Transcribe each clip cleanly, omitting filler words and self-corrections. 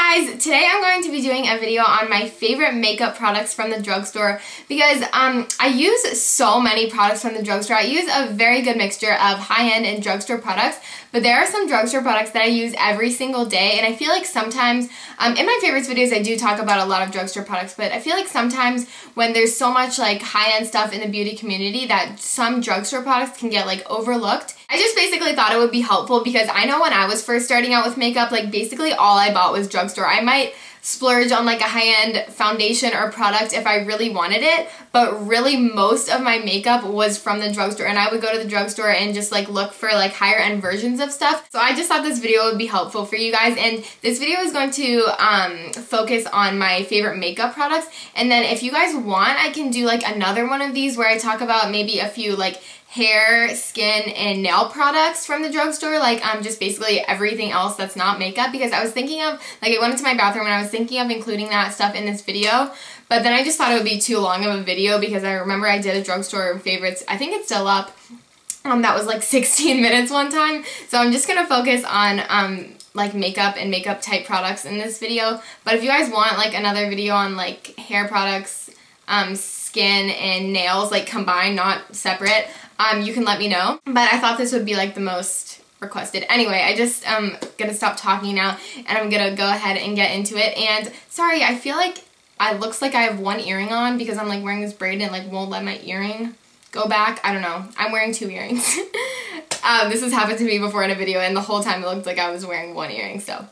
guys, today I'm going to be doing a video on my favorite makeup products from the drugstore because I use so many products from the drugstore. I use a very good mixture of high-end and drugstore products, but there are some drugstore products that I use every single day, and I feel like sometimes, in my favorites videos I do talk about a lot of drugstore products, but I feel like sometimes when there's so much like high-end stuff in the beauty community that some drugstore products can get like overlooked. I just basically thought it would be helpful because I know when I was first starting out with makeup, like basically all I bought was drugstore. I might splurge on like a high-end foundation or product if I really wanted it, but really most of my makeup was from the drugstore, and I would go to the drugstore and just like look for like higher end versions of stuff. So I just thought this video would be helpful for you guys, and this video is going to focus on my favorite makeup products, and then if you guys want I can do like another one of these where I talk about maybe a few like hair, skin, and nail products from the drugstore, like just basically everything else that's not makeup, because I was thinking of, like I went into my bathroom and I was thinking of including that stuff in this video, but then I just thought it would be too long of a video because I remember I did a drugstore favorites, I think it's still up, that was like 16 minutes one time, so I'm just gonna focus on like makeup and makeup type products in this video. But if you guys want like another video on like hair products, skin, and nails like combined, not separate, you can let me know. But I thought this would be like the most requested. Anyway, I just gonna stop talking now and I'm gonna go ahead and get into it. And sorry, I feel like it looks like I have one earring on because I'm like wearing this braid and it like won't let my earring go back. I don't know. I'm wearing two earrings. This has happened to me before in a video and the whole time it looked like I was wearing one earring, so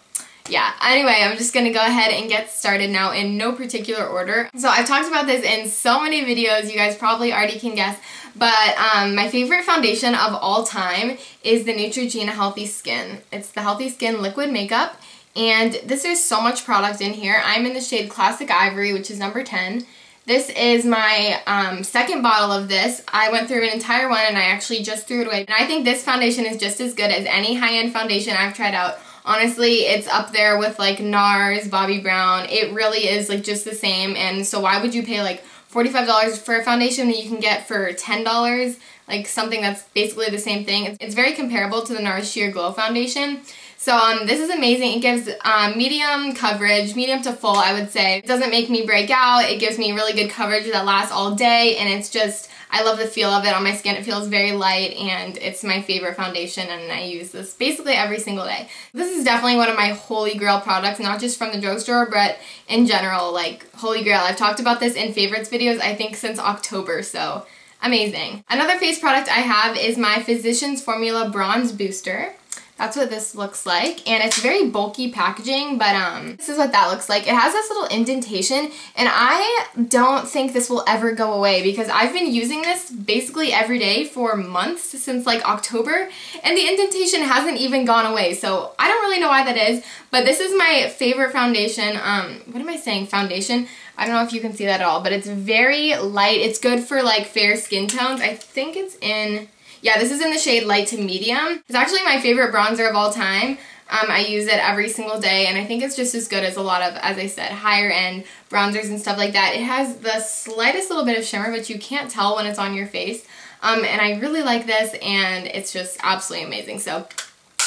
yeah. Anyway, I'm just gonna go ahead and get started now in no particular order. So I've talked about this in so many videos, you guys probably already can guess, but my favorite foundation of all time is the Neutrogena Healthy Skin. It's the Healthy Skin Liquid Makeup, and this is so much product in here. I'm in the shade Classic Ivory, which is number 10. This is my second bottle of this. I went through an entire one and I actually just threw it away. And I think this foundation is just as good as any high-end foundation I've tried out. Honestly, it's up there with like NARS, Bobbi Brown. It really is like just the same, and so why would you pay like $45 for a foundation that you can get for $10? Like something that's basically the same thing. It's very comparable to the NARS Sheer Glow foundation. So this is amazing. It gives medium coverage, medium to full I would say. It doesn't make me break out. It gives me really good coverage that lasts all day, and it's just, I love the feel of it on my skin. It feels very light, and it's my favorite foundation, and I use this basically every single day. This is definitely one of my holy grail products, not just from the drugstore, but in general, like holy grail. I've talked about this in favorites videos, I think since October, so amazing. Another face product I have is my Physicians Formula Bronze Booster. That's what this looks like, and it's very bulky packaging, but this is what that looks like. It has this little indentation, and I don't think this will ever go away because I've been using this basically every day for months, since like October, and the indentation hasn't even gone away, so I don't really know why that is, but this is my favorite foundation. What am I saying? Foundation? I don't know if you can see that at all, but it's very light. It's good for like fair skin tones. I think it's in... yeah, this is in the shade light to medium. It's actually my favorite bronzer of all time. I use it every single day, and I think it's just as good as a lot of, as I said, higher end bronzers and stuff like that. It has the slightest little bit of shimmer, but you can't tell when it's on your face. And I really like this, and it's just absolutely amazing. So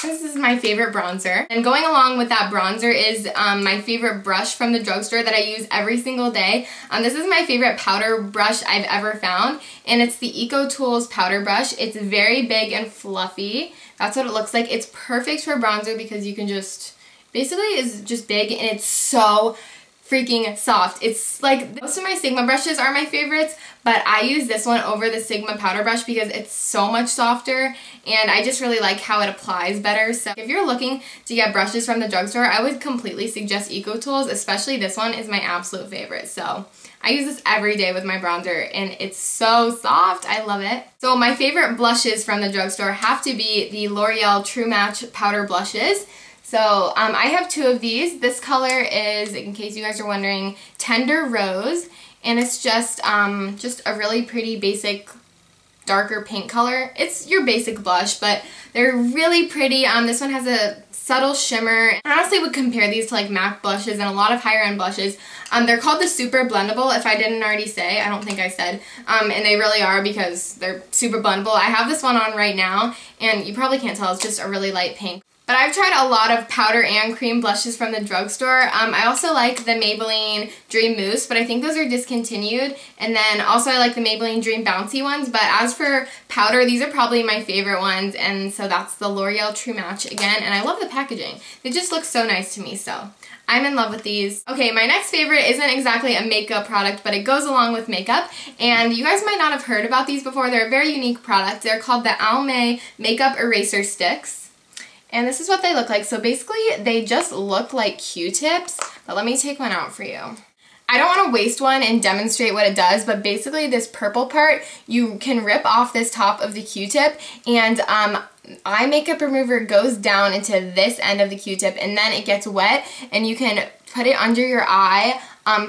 this is my favorite bronzer. And going along with that bronzer is my favorite brush from the drugstore that I use every single day. This is my favorite powder brush I've ever found, and it's the Eco Tools powder brush. It's very big and fluffy. That's what it looks like. It's perfect for bronzer because you can just, basically it's just big, and it's so freaking soft. It's like, most of my Sigma brushes are my favorites, but I use this one over the Sigma powder brush because it's so much softer, and I just really like how it applies better. So if you're looking to get brushes from the drugstore, I would completely suggest Eco Tools, especially this one is my absolute favorite. So I use this every day with my bronzer, and it's so soft. I love it. So my favorite blushes from the drugstore have to be the L'Oreal True Match powder blushes. So I have two of these. This color is, in case you guys are wondering, Tender Rose, and it's just a really pretty basic darker pink color. It's your basic blush, but they're really pretty. This one has a subtle shimmer. I honestly would compare these to like MAC blushes and a lot of higher end blushes. They're called the Super Blendable, if I didn't already say. I don't think I said. And they really are because they're super blendable. I have this one on right now, and you probably can't tell, it's just a really light pink. But I've tried a lot of powder and cream blushes from the drugstore. I also like the Maybelline Dream Mousse, but I think those are discontinued. And then also I like the Maybelline Dream Bouncy ones. But as for powder, these are probably my favorite ones. And so that's the L'Oreal True Match again. And I love the packaging. It just looks so nice to me, so I'm in love with these. Okay, my next favorite isn't exactly a makeup product, but it goes along with makeup. And you guys might not have heard about these before. They're a very unique product. They're called the Almay Makeup Eraser Sticks. And this is what they look like. So basically, they just look like Q-tips, but let me take one out for you. I don't want to waste one and demonstrate what it does, but basically this purple part, you can rip off this top of the Q-tip, and eye makeup remover goes down into this end of the Q-tip, and then it gets wet, and you can put it under your eye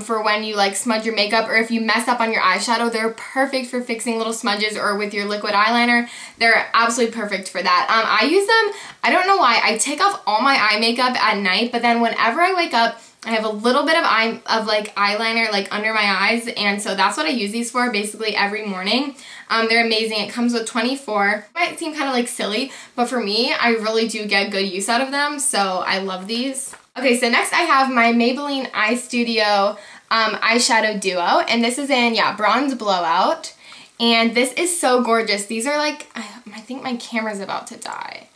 for when you like smudge your makeup, or if you mess up on your eyeshadow. They're perfect for fixing little smudges, or with your liquid eyeliner. They're absolutely perfect for that. I use them, I don't know why, I take off all my eye makeup at night, but then whenever I wake up, I have a little bit of eyeliner like under my eyes, and so that's what I use these for basically every morning. They're amazing. It comes with 24. It might seem kind of like silly, but for me, I really do get good use out of them, so I love these. Okay, so next I have my Maybelline Eye Studio eyeshadow duo, and this is in, Bronze Blowout, and this is so gorgeous. These are like, I think my camera's about to die.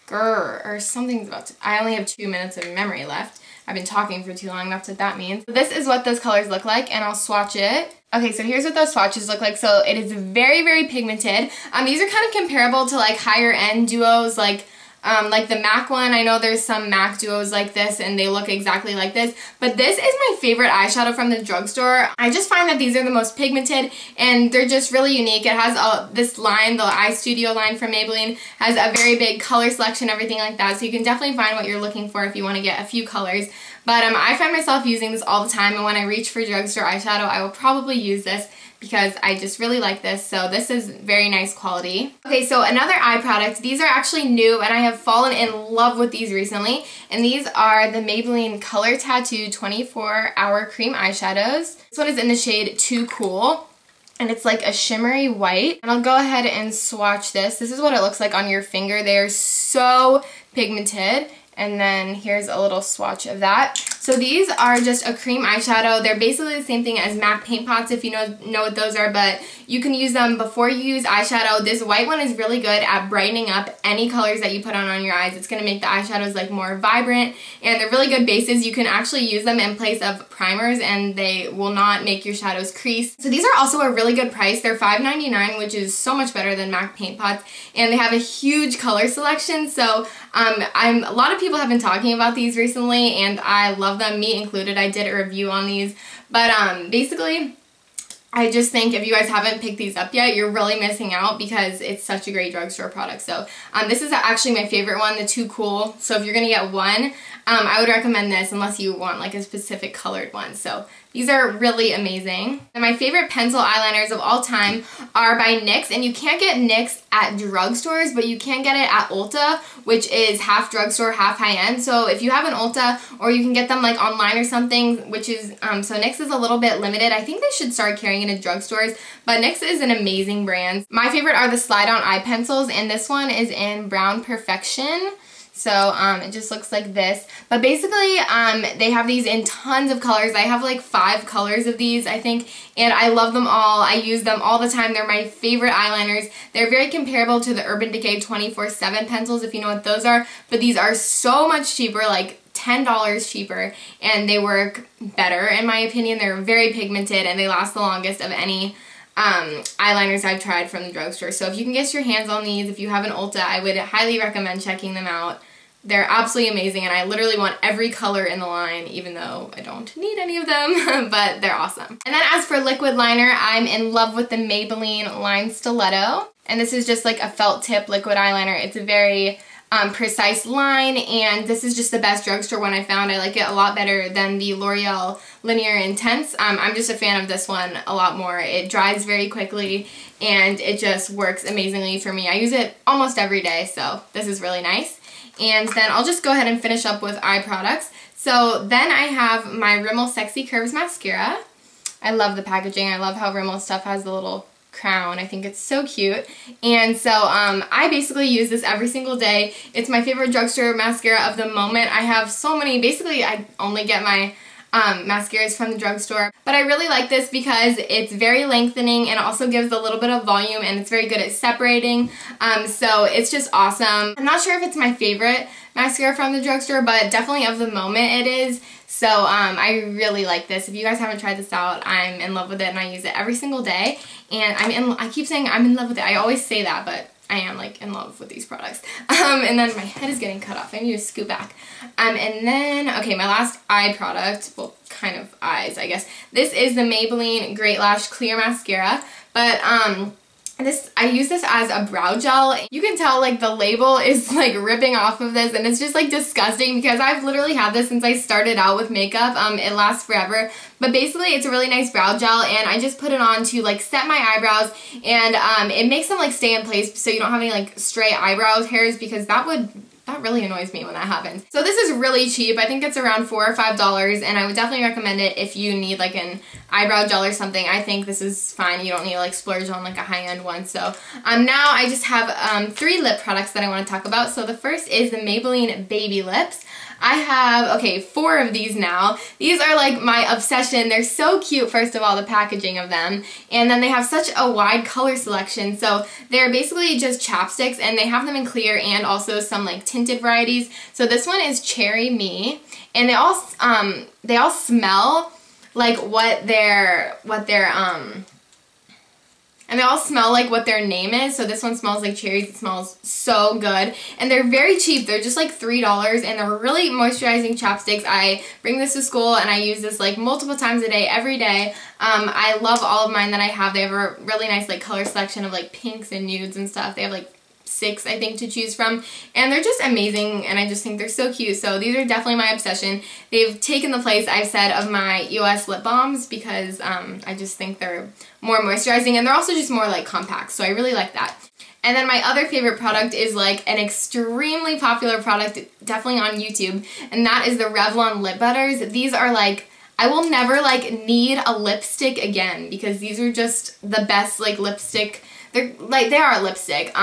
Grr, or something's about to, I only have 2 minutes of memory left. I've been talking for too long, that's what that means. So this is what those colors look like, and I'll swatch it. Okay, so here's what those swatches look like. So it is very, very pigmented. These are kind of comparable to like higher end duos, like the MAC one. I know there's some MAC duos like this and they look exactly like this, but this is my favorite eyeshadow from the drugstore. I just find that these are the most pigmented and they're just really unique. It has this line, the Eye Studio line from Maybelline, has a very big color selection, everything like that, so you can definitely find what you're looking for if you want to get a few colors. But I find myself using this all the time, and when I reach for drugstore eyeshadow, I will probably use this because I just really like this. So this is very nice quality. Okay, so another eye product. These are actually new, and I have fallen in love with these recently. And these are the Maybelline Color Tattoo 24-Hour Cream Eyeshadows. This one is in the shade Too Cool, and it's like a shimmery white. And I'll go ahead and swatch this. This is what it looks like on your finger. They are so pigmented. And then here's a little swatch of that. So these are just a cream eyeshadow. They're basically the same thing as MAC paint pots, if you know what those are, but you can use them before you use eyeshadow. This white one is really good at brightening up any colors that you put on your eyes. It's going to make the eyeshadows like more vibrant, and they're really good bases. You can actually use them in place of primers, and they will not make your shadows crease. So these are also a really good price. They're $5.99, which is so much better than MAC paint pots, and they have a huge color selection. So a lot of people have been talking about these recently, and I love them, me included. I did a review on these, but basically I just think if you guys haven't picked these up yet, you're really missing out because it's such a great drugstore product. So this is actually my favorite one, the Too Cool. So if you're gonna get one, I would recommend this unless you want like a specific colored one. So these are really amazing. And my favorite pencil eyeliners of all time are by NYX, and you can't get NYX at drugstores, but you can get it at Ulta, which is half drugstore, half high-end. So if you have an Ulta, or you can get them like online or something, which is, so NYX is a little bit limited. I think they should start carrying it in drugstores, but NYX is an amazing brand. My favorite are the slide-on eye pencils, and this one is in Brown Perfection. So it just looks like this. But basically, they have these in tons of colors. I have like 5 colors of these, I think, and I love them all. I use them all the time. They're my favorite eyeliners. They're very comparable to the Urban Decay 24/7 pencils, if you know what those are. But these are so much cheaper, like $10 cheaper, and they work better, in my opinion. They're very pigmented, and they last the longest of any eyeliners I've tried from the drugstore. So if you can get your hands on these, if you have an Ulta, I would highly recommend checking them out. They're absolutely amazing, and I literally want every color in the line, even though I don't need any of them, but they're awesome. And then as for liquid liner, I'm in love with the Maybelline Line Stiletto, and this is just like a felt tip liquid eyeliner. It's a very precise line, and this is just the best drugstore one I found. I like it a lot better than the L'Oreal Linear Intense. I'm just a fan of this one a lot more. It dries very quickly, and it just works amazingly for me. I use it almost every day, so this is really nice. And then I'll just go ahead and finish up with eye products. So then I have my Rimmel Sexy Curves Mascara. I love the packaging. I love how Rimmel stuff has the little crown. I think it's so cute. And so I basically use this every single day. It's my favorite drugstore mascara of the moment. I have so many. Basically, I only get my mascaras from the drugstore, but I really like this because it's very lengthening and also gives a little bit of volume, and it's very good at separating, so it's just awesome. I'm not sure if it's my favorite mascara from the drugstore, but definitely of the moment it is. So I really like this. If you guys haven't tried this out, I'm in love with it and I use it every single day, and I keep saying I'm in love with it. I always say that, but I am like in love with these products. And then my head is getting cut off. I need to scoot back. And then, okay, my last eye product, well, kind of eyes, I guess. This is the Maybelline Great Lash Clear Mascara, but I use this as a brow gel. You can tell like the label is like ripping off of this, and it's just like disgusting because I've literally had this since I started out with makeup. It lasts forever, but basically it's a really nice brow gel, and I just put it on to like set my eyebrows, and it makes them like stay in place so you don't have any like stray eyebrow hairs, because that really annoys me when that happens. So this is really cheap. I think it's around $4 or $5, and I would definitely recommend it if you need like an eyebrow gel or something. I think this is fine. You don't need to like splurge on like a high-end one. So now I just have 3 lip products that I want to talk about. So the first is the Maybelline Baby Lips. I have, okay, 4 of these now. These are like my obsession. They're so cute, first of all, the packaging of them. And then they have such a wide color selection. So they're basically just chapsticks, and they have them in clear and also some like tinted varieties. So this one is Cherry Me, and they all smell like what their and they all smell like what their name is. So this one smells like cherries. It smells so good. And they're very cheap. They're just like $3, and they're really moisturizing chapsticks. I bring this to school and I use this like multiple times a day, every day. I love all of mine that I have. They have a really nice like color selection of like pinks and nudes and stuff. They have like 6, I think, to choose from, and they're just amazing, and I just think they're so cute. So these are definitely my obsession. They've taken the place, I've said, of my EOS lip balms, because I just think they're more moisturizing, and they're also just more like compact, so I really like that. And then my other favorite product is like an extremely popular product, definitely on YouTube, and that is the Revlon Lip Butters. These are like, I will never like need a lipstick again, because these are just the best like lipstick. They're like, they are a lipstick.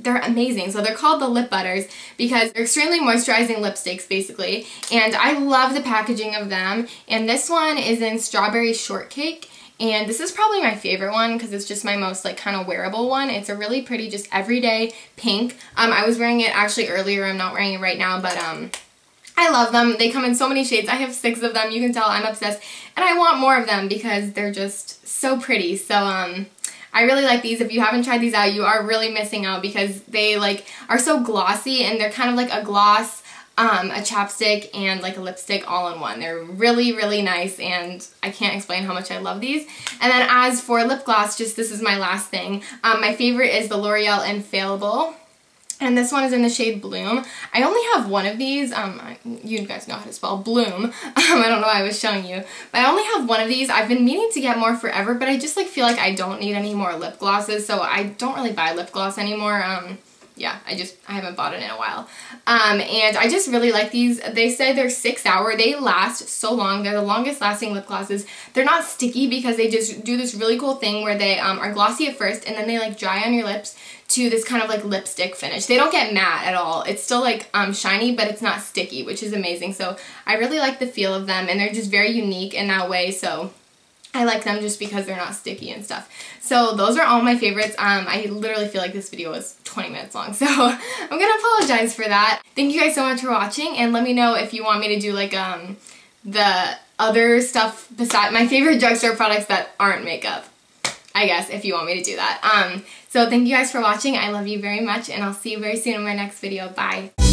They're amazing. So they're called the Lip Butters because they're extremely moisturizing lipsticks, basically. And I love the packaging of them. And this one is in Strawberry Shortcake. And this is probably my favorite one because it's just my most like kind of wearable one. It's a really pretty, just everyday pink. I was wearing it actually earlier. I'm not wearing it right now, but I love them. They come in so many shades. I have 6 of them. You can tell I'm obsessed. And I want more of them because they're just so pretty. So I really like these. If you haven't tried these out, you are really missing out because they like are so glossy, and they're kind of like a gloss, a chapstick, and like a lipstick all in one. They're really, really nice, and I can't explain how much I love these. And then as for lip gloss, just this is my last thing. My favorite is the L'Oreal Infallible. And this one is in the shade Bloom. I only have one of these. You guys know how to spell Bloom. I don't know why I was showing you. But I only have one of these. I've been meaning to get more forever, but I just like feel like I don't need any more lip glosses, so I don't really buy lip gloss anymore. Yeah, I haven't bought it in a while. And I just really like these. They say they're 6 hour. They last so long. They're the longest lasting lip glosses. They're not sticky because they just do this really cool thing where they are glossy at first, and then they like dry on your lips to this kind of like lipstick finish. They don't get matte at all. It's still like shiny, but it's not sticky, which is amazing. So I really like the feel of them, and they're just very unique in that way. So I like them just because they're not sticky and stuff. So those are all my favorites. I literally feel like this video was 20 minutes long, so I'm gonna apologize for that. Thank you guys so much for watching, and let me know if you want me to do like the other stuff beside my favorite drugstore products that aren't makeup, I guess, if you want me to do that. So thank you guys for watching. I love you very much, and I'll see you very soon in my next video. Bye.